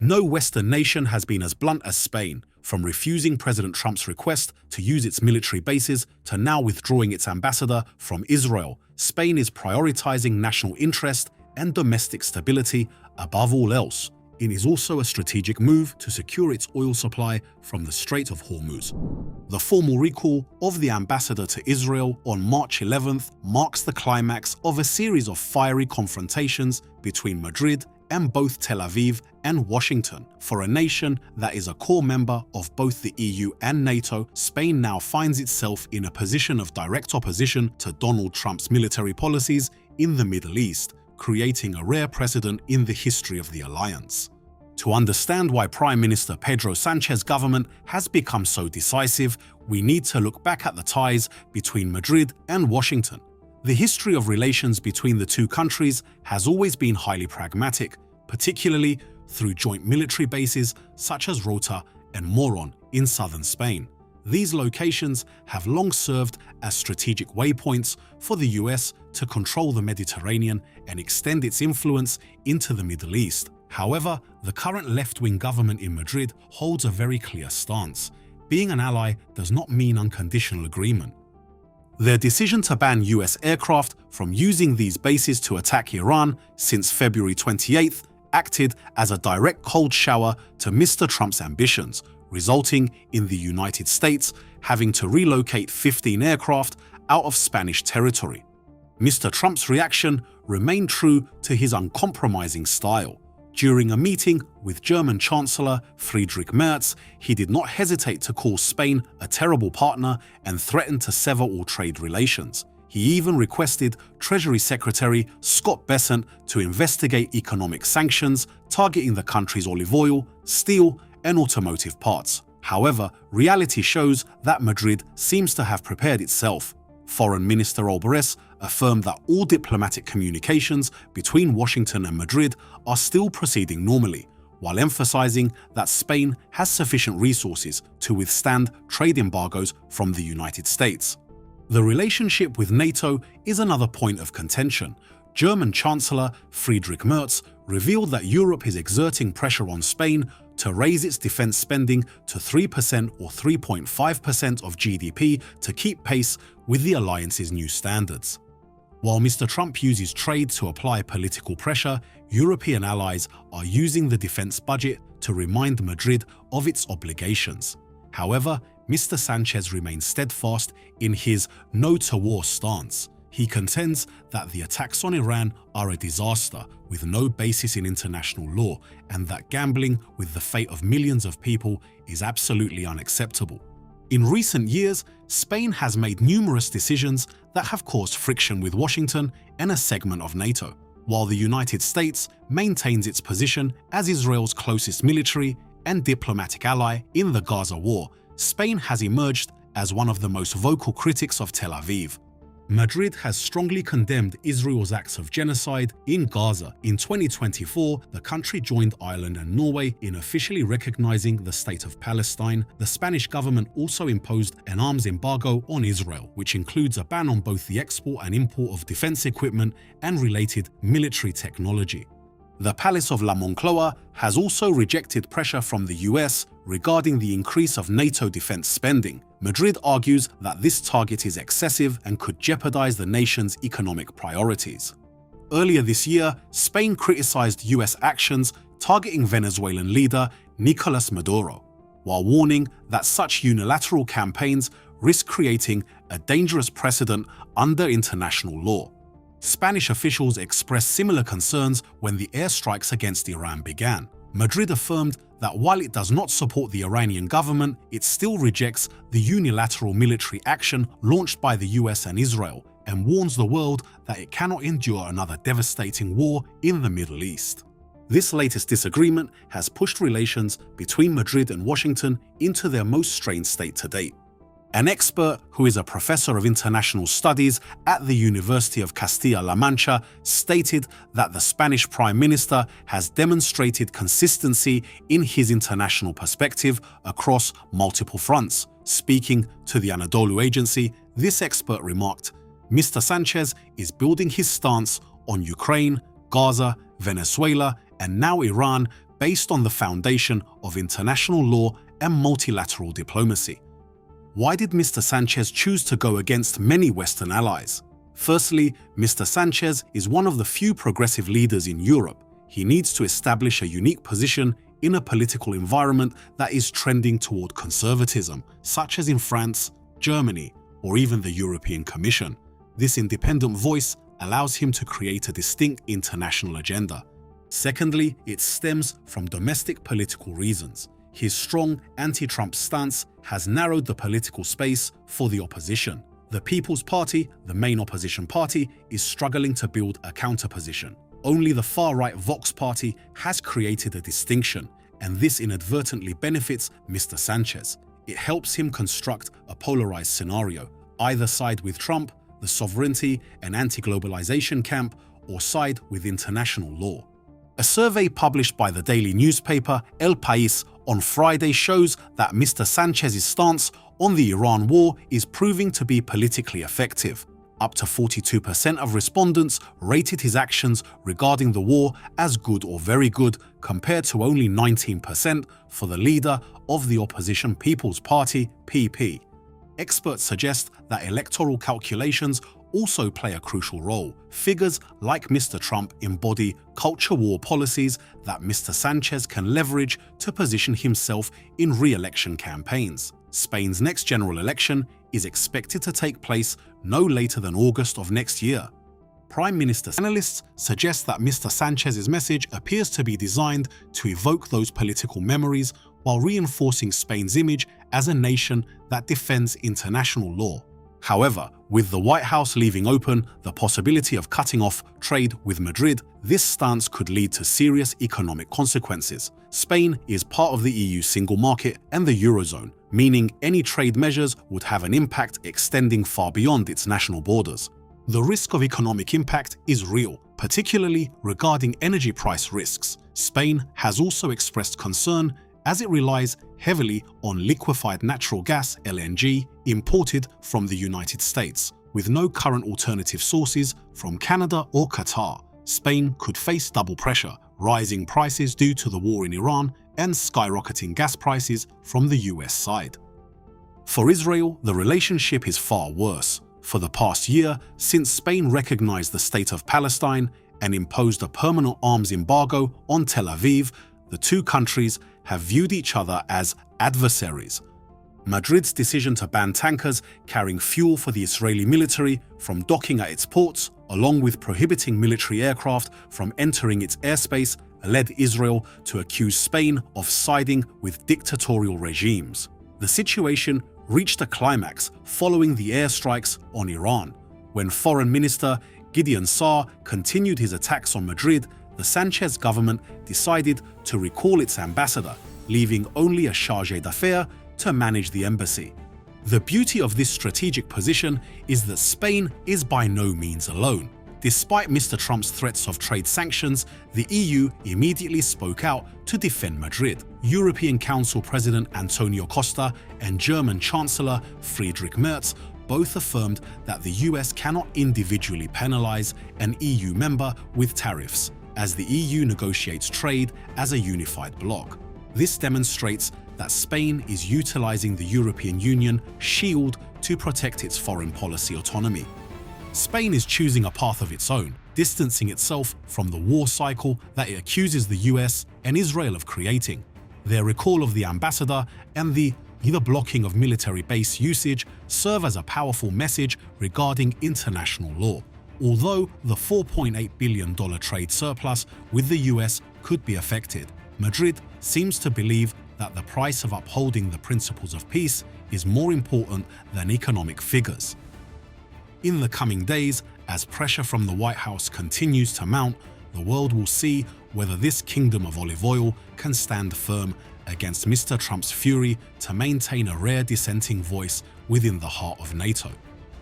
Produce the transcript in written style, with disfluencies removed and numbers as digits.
No Western nation has been as blunt as Spain, from refusing President Trump's request to use its military bases to now withdrawing its ambassador from Israel. Spain is prioritizing national interest and domestic stability above all else. It is also a strategic move to secure its oil supply from the Strait of Hormuz. The formal recall of the ambassador to Israel on March 11th marks the climax of a series of fiery confrontations between Madrid and both Tel Aviv and Washington. For a nation that is a core member of both the EU and NATO, Spain now finds itself in a position of direct opposition to Donald Trump's military policies in the Middle East, creating a rare precedent in the history of the alliance. To understand why Prime Minister Pedro Sanchez's government has become so decisive, we need to look back at the ties between Madrid and Washington. The history of relations between the two countries has always been highly pragmatic, particularly through joint military bases such as Rota and Moron in southern Spain. These locations have long served as strategic waypoints for the US to control the Mediterranean and extend its influence into the Middle East. However, the current left-wing government in Madrid holds a very clear stance. Being an ally does not mean unconditional agreement. Their decision to ban US aircraft from using these bases to attack Iran since February 28th acted as a direct cold shower to Mr. Trump's ambitions, resulting in the United States having to relocate 15 aircraft out of Spanish territory. Mr. Trump's reaction remained true to his uncompromising style. During a meeting with German Chancellor Friedrich Merz, he did not hesitate to call Spain a terrible partner and threatened to sever all trade relations. He even requested Treasury Secretary Scott Bessent to investigate economic sanctions targeting the country's olive oil, steel, and automotive parts. However, reality shows that Madrid seems to have prepared itself. Foreign Minister Olbres affirmed that all diplomatic communications between Washington and Madrid are still proceeding normally, while emphasizing that Spain has sufficient resources to withstand trade embargoes from the United States. The relationship with NATO is another point of contention. German Chancellor Friedrich Merz revealed that Europe is exerting pressure on Spain to raise its defense spending to 3% or 3.5% of GDP to keep pace with the alliance's new standards. While Mr. Trump uses trade to apply political pressure, European allies are using the defense budget to remind Madrid of its obligations. However, Mr. Sanchez remains steadfast in his no-to-war stance. He contends that the attacks on Iran are a disaster with no basis in international law and that gambling with the fate of millions of people is absolutely unacceptable. In recent years, Spain has made numerous decisions that have caused friction with Washington and a segment of NATO, while the United States maintains its position as Israel's closest military and diplomatic ally in the Gaza war. Spain has emerged as one of the most vocal critics of Tel Aviv. Madrid has strongly condemned Israel's acts of genocide in Gaza. In 2024, the country joined Ireland and Norway in officially recognizing the State of Palestine. The Spanish government also imposed an arms embargo on Israel, which includes a ban on both the export and import of defense equipment and related military technology. The Palace of La Moncloa has also rejected pressure from the US regarding the increase of NATO defense spending. Madrid argues that this target is excessive and could jeopardize the nation's economic priorities. Earlier this year, Spain criticized US actions targeting Venezuelan leader Nicolas Maduro, while warning that such unilateral campaigns risk creating a dangerous precedent under international law. Spanish officials expressed similar concerns when the airstrikes against Iran began. Madrid affirmed that while it does not support the Iranian government, it still rejects the unilateral military action launched by the US and Israel and warns the world that it cannot endure another devastating war in the Middle East. This latest disagreement has pushed relations between Madrid and Washington into their most strained state to date. An expert who is a professor of international studies at the University of Castilla-La Mancha stated that the Spanish Prime Minister has demonstrated consistency in his international perspective across multiple fronts. Speaking to the Anadolu agency, this expert remarked, "Mr. Sanchez is building his stance on Ukraine, Gaza, Venezuela, and now Iran based on the foundation of international law and multilateral diplomacy. Why did Mr. Sanchez choose to go against many Western allies? Firstly, Mr. Sanchez is one of the few progressive leaders in Europe. He needs to establish a unique position in a political environment that is trending toward conservatism, such as in France, Germany, or even the European Commission. This independent voice allows him to create a distinct international agenda. Secondly, it stems from domestic political reasons. His strong anti-Trump stance has narrowed the political space for the opposition. The People's Party, the main opposition party, is struggling to build a counterposition. Only the far-right Vox Party has created a distinction, and this inadvertently benefits Mr. Sanchez. It helps him construct a polarized scenario, either side with Trump, the sovereignty and anti-globalization camp, or side with international law. A survey published by the daily newspaper El País on Friday shows that Mr. Sanchez's stance on the Iran war is proving to be politically effective. Up to 42% of respondents rated his actions regarding the war as good or very good, compared to only 19% for the leader of the opposition People's Party, PP. Experts suggest that electoral calculations also play a crucial role. Figures like Mr. Trump embody culture war policies that Mr. Sanchez can leverage to position himself in re-election campaigns. Spain's next general election is expected to take place no later than August of next year. Prime Minister analysts suggest that Mr. Sanchez's message appears to be designed to evoke those political memories while reinforcing Spain's image as a nation that defends international law. However, with the White House leaving open the possibility of cutting off trade with Madrid, this stance could lead to serious economic consequences. Spain is part of the EU single market and the Eurozone, meaning any trade measures would have an impact extending far beyond its national borders. The risk of economic impact is real, particularly regarding energy price risks. Spain has also expressed concern as it relies heavily on liquefied natural gas (LNG) imported from the United States. With no current alternative sources from Canada or Qatar, Spain could face double pressure, rising prices due to the war in Iran and skyrocketing gas prices from the US side. For Israel, the relationship is far worse. For the past year, since Spain recognized the state of Palestine and imposed a permanent arms embargo on Tel Aviv, the two countries have viewed each other as adversaries. Madrid's decision to ban tankers carrying fuel for the Israeli military from docking at its ports, along with prohibiting military aircraft from entering its airspace, led Israel to accuse Spain of siding with dictatorial regimes. The situation reached a climax following the airstrikes on Iran. When Foreign Minister Gideon Saar continued his attacks on Madrid, the Sanchez government decided to recall its ambassador, leaving only a chargé d'affaires to manage the embassy. The beauty of this strategic position is that Spain is by no means alone. Despite Mr. Trump's threats of trade sanctions, the EU immediately spoke out to defend Madrid. European Council President Antonio Costa and German Chancellor Friedrich Merz both affirmed that the US cannot individually penalize an EU member with tariffs, as the EU negotiates trade as a unified bloc. This demonstrates that Spain is utilizing the European Union shield to protect its foreign policy autonomy. Spain is choosing a path of its own, distancing itself from the war cycle that it accuses the US and Israel of creating. Their recall of the ambassador and the blocking of military base usage serve as a powerful message regarding international law. Although the $4.8 billion trade surplus with the US could be affected, Madrid seems to believe that the price of upholding the principles of peace is more important than economic figures. In the coming days, as pressure from the White House continues to mount, the world will see whether this kingdom of olive oil can stand firm against Mr. Trump's fury to maintain a rare dissenting voice within the heart of NATO.